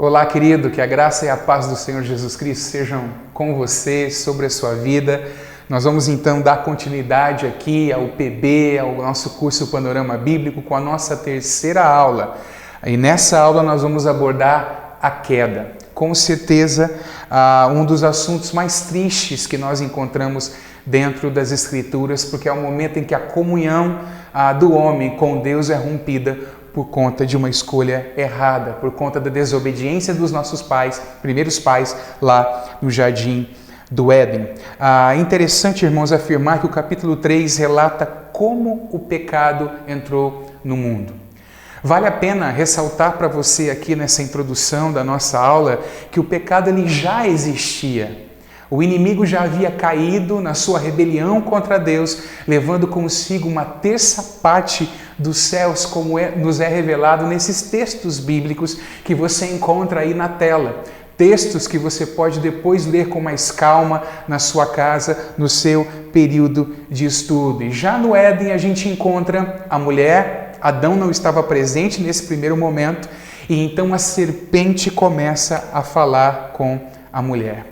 Olá, querido, que a graça e a paz do Senhor Jesus Cristo sejam com você, sobre a sua vida. Nós vamos então dar continuidade aqui ao PB, ao nosso curso Panorama Bíblico, com a nossa terceira aula. E nessa aula nós vamos abordar a queda. Com certeza, um dos assuntos mais tristes que nós encontramos dentro das Escrituras, porque é o momento em que a comunhão do homem com Deus é rompida por conta de uma escolha errada, por conta da desobediência dos nossos pais, primeiros pais, lá no Jardim do Éden. É interessante, irmãos, afirmar que o capítulo 3 relata como o pecado entrou no mundo. Vale a pena ressaltar para você aqui nessa introdução da nossa aula que o pecado ele já existia. O inimigo já havia caído na sua rebelião contra Deus, levando consigo uma terça parte dos céus, como nos é revelado nesses textos bíblicos que você encontra aí na tela. Textos que você pode depois ler com mais calma na sua casa, no seu período de estudo. E já no Éden a gente encontra a mulher. Adão não estava presente nesse primeiro momento, e então a serpente começa a falar com a mulher.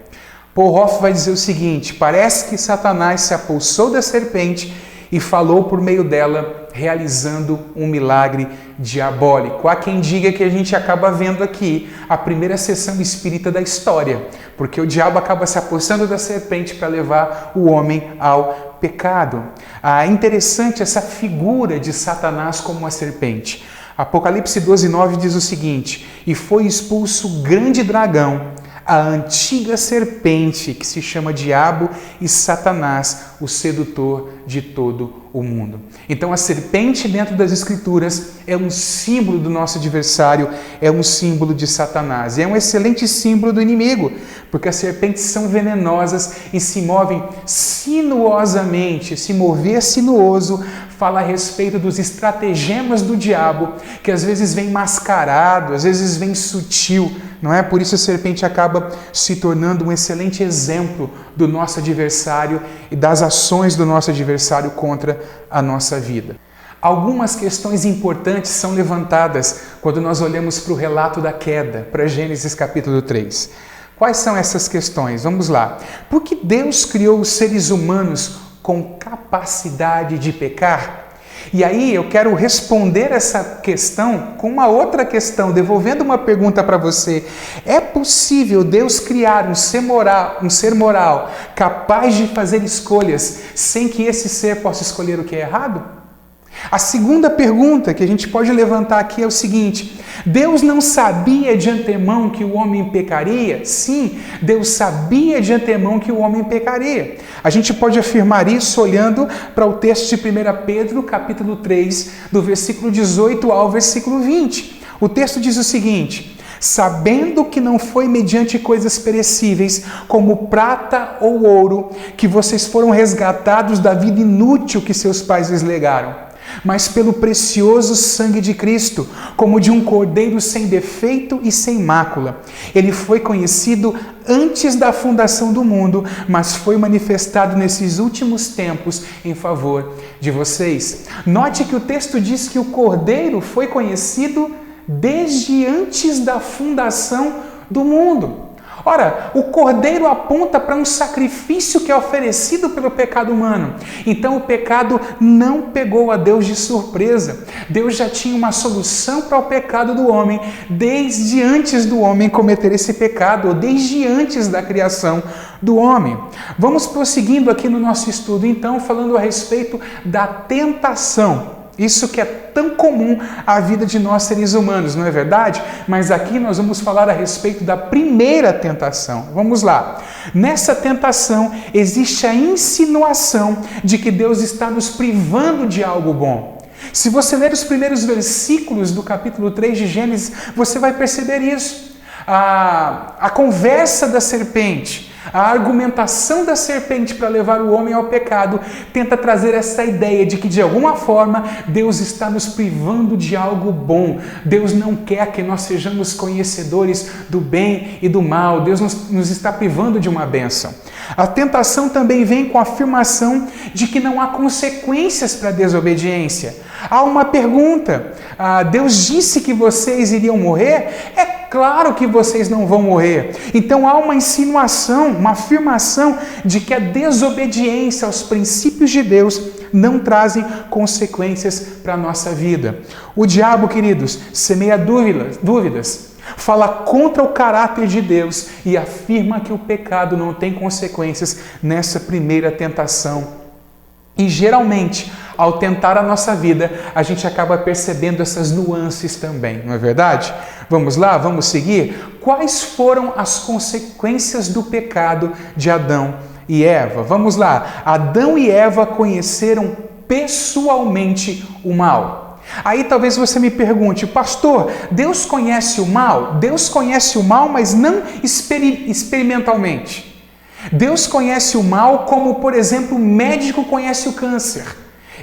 Paul Hoff vai dizer o seguinte: parece que Satanás se apossou da serpente e falou por meio dela, realizando um milagre diabólico. Há quem diga que a gente acaba vendo aqui a primeira sessão espírita da história, porque o diabo acaba se apossando da serpente para levar o homem ao pecado. É interessante essa figura de Satanás como a serpente. Apocalipse 12:9 diz o seguinte: e foi expulso o grande dragão, a antiga serpente, que se chama Diabo e Satanás, o sedutor de todo o mundo. Então a serpente dentro das Escrituras é um símbolo do nosso adversário, é um símbolo de Satanás. E é um excelente símbolo do inimigo, porque as serpentes são venenosas e se movem sinuosamente. Se mover sinuoso fala a respeito dos estratagemas do diabo, que às vezes vem mascarado, às vezes vem sutil, não é? Por isso a serpente acaba se tornando um excelente exemplo do nosso adversário e das ações do nosso adversário contra a nossa vida. Algumas questões importantes são levantadas quando nós olhamos para o relato da queda, para Gênesis capítulo 3. Quais são essas questões? Vamos lá. Por que Deus criou os seres humanos com capacidade de pecar? E aí eu quero responder essa questão com uma outra questão, devolvendo uma pergunta para você. É possível Deus criar um ser moral capaz de fazer escolhas sem que esse ser possa escolher o que é errado? A segunda pergunta que a gente pode levantar aqui é o seguinte: Deus não sabia de antemão que o homem pecaria? Sim, Deus sabia de antemão que o homem pecaria. A gente pode afirmar isso olhando para o texto de 1 Pedro, capítulo 3, do versículo 18 ao versículo 20. O texto diz o seguinte: sabendo que não foi mediante coisas perecíveis, como prata ou ouro, que vocês foram resgatados da vida inútil que seus pais lhes legaram, mas pelo precioso sangue de Cristo, como de um cordeiro sem defeito e sem mácula. Ele foi conhecido antes da fundação do mundo, mas foi manifestado nesses últimos tempos em favor de vocês. Note que o texto diz que o cordeiro foi conhecido desde antes da fundação do mundo. Ora, o cordeiro aponta para um sacrifício que é oferecido pelo pecado humano. Então o pecado não pegou a Deus de surpresa. Deus já tinha uma solução para o pecado do homem desde antes do homem cometer esse pecado, ou desde antes da criação do homem. Vamos prosseguindo aqui no nosso estudo, então, falando a respeito da tentação. Isso que é tão comum à vida de nós seres humanos, não é verdade? Mas aqui nós vamos falar a respeito da primeira tentação. Vamos lá. Nessa tentação existe a insinuação de que Deus está nos privando de algo bom. Se você ler os primeiros versículos do capítulo 3 de Gênesis, você vai perceber isso. A conversa da serpente, a argumentação da serpente para levar o homem ao pecado tenta trazer essa ideia de que de alguma forma Deus está nos privando de algo bom. Deus não quer que nós sejamos conhecedores do bem e do mal. Deus nos está privando de uma bênção. A tentação também vem com a afirmação de que não há consequências para a desobediência. Há uma pergunta: Deus disse que vocês iriam morrer? É claro que vocês não vão morrer. Então há uma insinuação, uma afirmação de que a desobediência aos princípios de Deus não trazem consequências para a nossa vida. O diabo, queridos, semeia dúvidas, fala contra o caráter de Deus e afirma que o pecado não tem consequências nessa primeira tentação. E geralmente, ao tentar a nossa vida, a gente acaba percebendo essas nuances também, não é verdade? Vamos lá, vamos seguir? Quais foram as consequências do pecado de Adão e Eva? Vamos lá. Adão e Eva conheceram pessoalmente o mal. Aí talvez você me pergunte, pastor, Deus conhece o mal? Deus conhece o mal, mas não experimentalmente. Deus conhece o mal como, por exemplo, o médico conhece o câncer.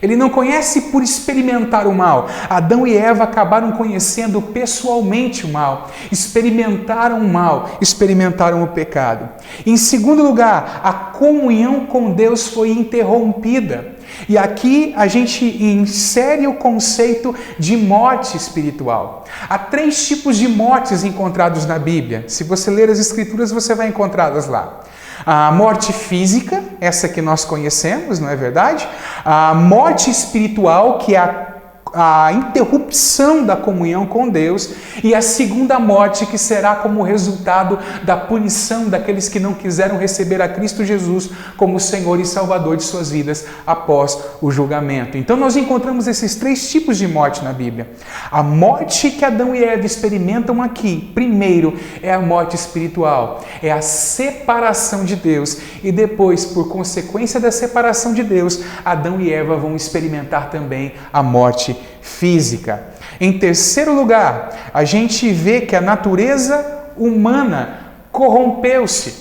Ele não conhece por experimentar o mal. Adão e Eva acabaram conhecendo pessoalmente o mal, experimentaram o mal, experimentaram o pecado. Em segundo lugar, a comunhão com Deus foi interrompida. E aqui a gente insere o conceito de morte espiritual. Há 3 tipos de mortes encontrados na Bíblia. Se você ler as Escrituras, você vai encontrá-las lá. A morte física, essa que nós conhecemos, não é verdade? A morte espiritual, que é a interrupção da comunhão com Deus, e a segunda morte, que será como resultado da punição daqueles que não quiseram receber a Cristo Jesus como Senhor e Salvador de suas vidas após o julgamento. Então nós encontramos esses 3 tipos de morte na Bíblia. A morte que Adão e Eva experimentam aqui, primeiro, é a morte espiritual, é a separação de Deus, e depois, por consequência da separação de Deus, Adão e Eva vão experimentar também a morte física. Em terceiro lugar, a gente vê que a natureza humana corrompeu-se.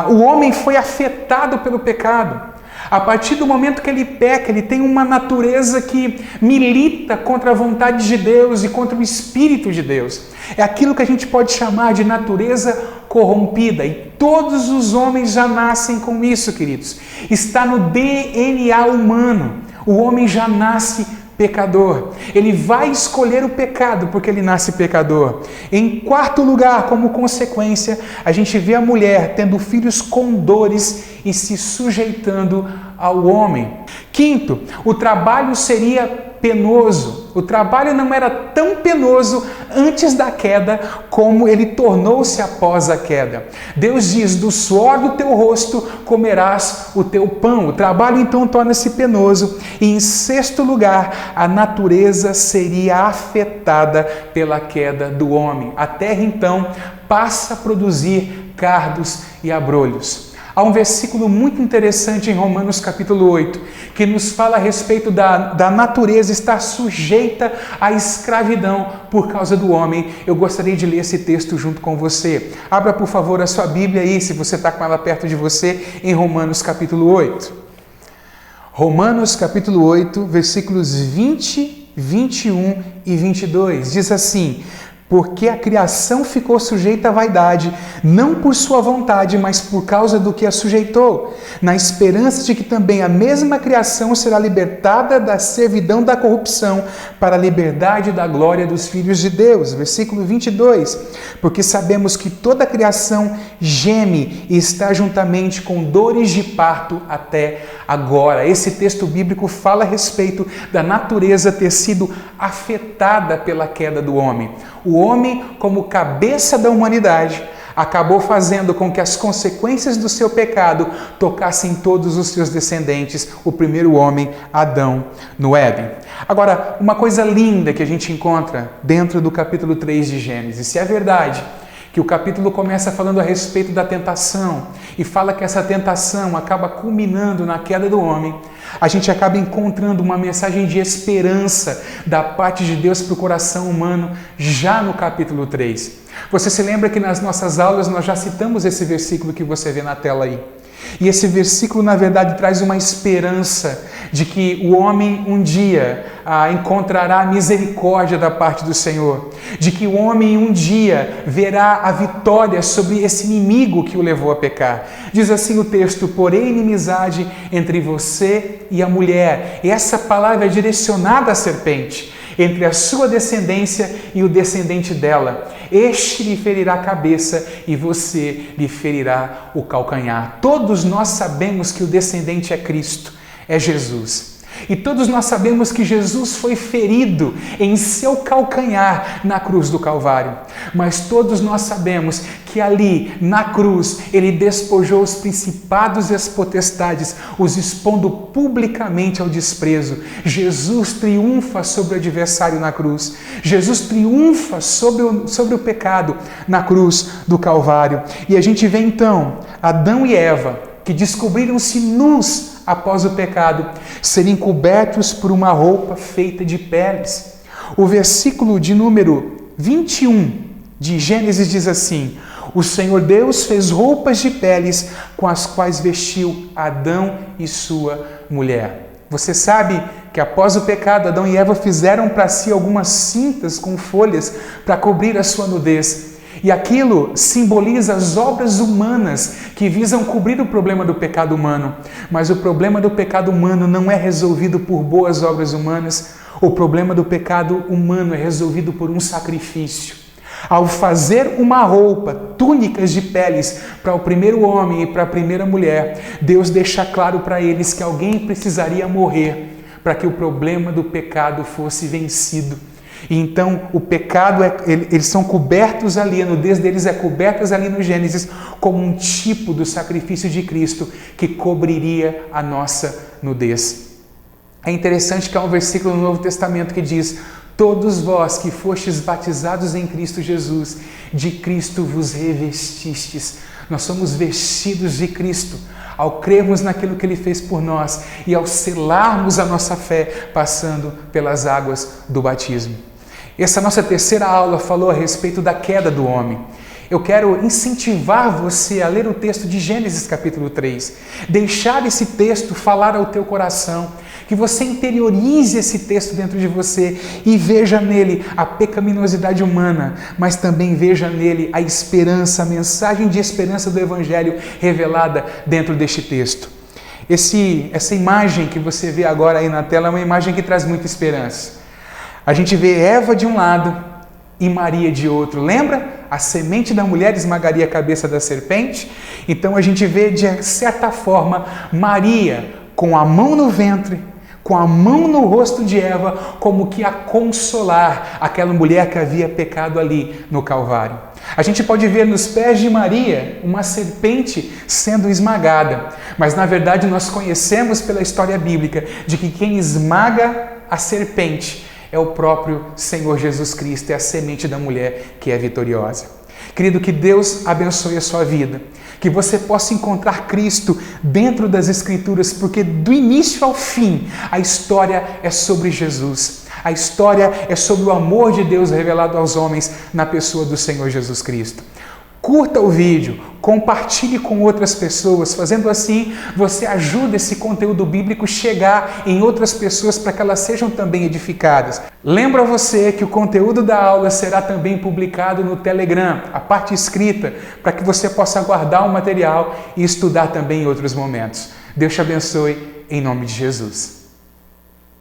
O homem foi afetado pelo pecado. A partir do momento que ele peca, ele tem uma natureza que milita contra a vontade de Deus e contra o Espírito de Deus. É aquilo que a gente pode chamar de natureza corrompida. E todos os homens já nascem com isso, queridos. Está no DNA humano. O homem já nasce pecador. Ele vai escolher o pecado porque ele nasce pecador. Em quarto lugar, como consequência, a gente vê a mulher tendo filhos com dores e se sujeitando ao homem. Quinto, o trabalho seria penoso. O trabalho não era tão penoso antes da queda como ele tornou-se após a queda. Deus diz, do suor do teu rosto comerás o teu pão. O trabalho então torna-se penoso. E em sexto lugar, a natureza seria afetada pela queda do homem. A terra então passa a produzir cardos e abrolhos. Há um versículo muito interessante em Romanos capítulo 8, que nos fala a respeito da natureza estar sujeita à escravidão por causa do homem. Eu gostaria de ler esse texto junto com você. Abra, por favor, a sua Bíblia aí, se você está com ela perto de você, em Romanos capítulo 8. Romanos capítulo 8, versículos 20, 21 e 22. Diz assim: porque a criação ficou sujeita à vaidade, não por sua vontade, mas por causa do que a sujeitou, na esperança de que também a mesma criação será libertada da servidão da corrupção para a liberdade da glória dos filhos de Deus. Versículo 22. Porque sabemos que toda a criação geme e está juntamente com dores de parto até agora. Esse texto bíblico fala a respeito da natureza ter sido afetada pela queda do homem. O homem, como cabeça da humanidade, acabou fazendo com que as consequências do seu pecado tocassem todos os seus descendentes, o primeiro homem, Adão, no Éden. Agora, uma coisa linda que a gente encontra dentro do capítulo 3 de Gênesis, se é verdade que o capítulo começa falando a respeito da tentação e fala que essa tentação acaba culminando na queda do homem, a gente acaba encontrando uma mensagem de esperança da parte de Deus para o coração humano já no capítulo 3. Você se lembra que nas nossas aulas nós já citamos esse versículo que você vê na tela aí. E esse versículo, na verdade, traz uma esperança de que o homem um dia encontrará a misericórdia da parte do Senhor, de que o homem um dia verá a vitória sobre esse inimigo que o levou a pecar. Diz assim o texto: porém inimizade entre você e a mulher. E essa palavra é direcionada à serpente. entre a sua descendência e o descendente dela. Este lhe ferirá a cabeça e você lhe ferirá o calcanhar. Todos nós sabemos que o descendente é Cristo, é Jesus. E todos nós sabemos que Jesus foi ferido em seu calcanhar na cruz do Calvário. Mas todos nós sabemos que ali, na cruz, ele despojou os principados e as potestades, os expondo publicamente ao desprezo. Jesus triunfa sobre o adversário na cruz. Jesus triunfa sobre o pecado na cruz do Calvário. E a gente vê então Adão e Eva, que descobriram-se nus após o pecado, serem cobertos por uma roupa feita de peles. O versículo de número 21 de Gênesis diz assim: o Senhor Deus fez roupas de peles com as quais vestiu Adão e sua mulher. Você sabe que após o pecado, Adão e Eva fizeram para si algumas cintas com folhas para cobrir a sua nudez. E aquilo simboliza as obras humanas que visam cobrir o problema do pecado humano. Mas o problema do pecado humano não é resolvido por boas obras humanas. O problema do pecado humano é resolvido por um sacrifício. Ao fazer uma roupa, túnicas de peles para o primeiro homem e para a primeira mulher, Deus deixa claro para eles que alguém precisaria morrer para que o problema do pecado fosse vencido. E então o pecado, eles são cobertos ali, a nudez deles é coberta ali no Gênesis como um tipo do sacrifício de Cristo que cobriria a nossa nudez. É interessante que há um versículo no Novo Testamento que diz: todos vós que fostes batizados em Cristo Jesus, de Cristo vos revestistes. Nós somos vestidos de Cristo ao crermos naquilo que Ele fez por nós e ao selarmos a nossa fé passando pelas águas do batismo. Essa nossa terceira aula falou a respeito da queda do homem. Eu quero incentivar você a ler o texto de Gênesis capítulo 3, deixar esse texto falar ao teu coração, que você interiorize esse texto dentro de você e veja nele a pecaminosidade humana, mas também veja nele a esperança, a mensagem de esperança do Evangelho revelada dentro deste texto. Essa imagem que você vê agora aí na tela é uma imagem que traz muita esperança. A gente vê Eva de um lado e Maria de outro. Lembra? A semente da mulher esmagaria a cabeça da serpente. Então a gente vê, de certa forma, Maria com a mão no ventre, com a mão no rosto de Eva, como que a consolar aquela mulher que havia pecado ali no Calvário. A gente pode ver nos pés de Maria uma serpente sendo esmagada, mas na verdade nós conhecemos pela história bíblica de que quem esmaga a serpente é o próprio Senhor Jesus Cristo, é a semente da mulher que é vitoriosa. Querido, que Deus abençoe a sua vida, que você possa encontrar Cristo dentro das Escrituras, porque do início ao fim a história é sobre Jesus. A história é sobre o amor de Deus revelado aos homens na pessoa do Senhor Jesus Cristo. Curta o vídeo, compartilhe com outras pessoas, fazendo assim você ajuda esse conteúdo bíblico chegar em outras pessoas para que elas sejam também edificadas. Lembra você que o conteúdo da aula será também publicado no Telegram, a parte escrita, para que você possa guardar o material e estudar também em outros momentos. Deus te abençoe, em nome de Jesus.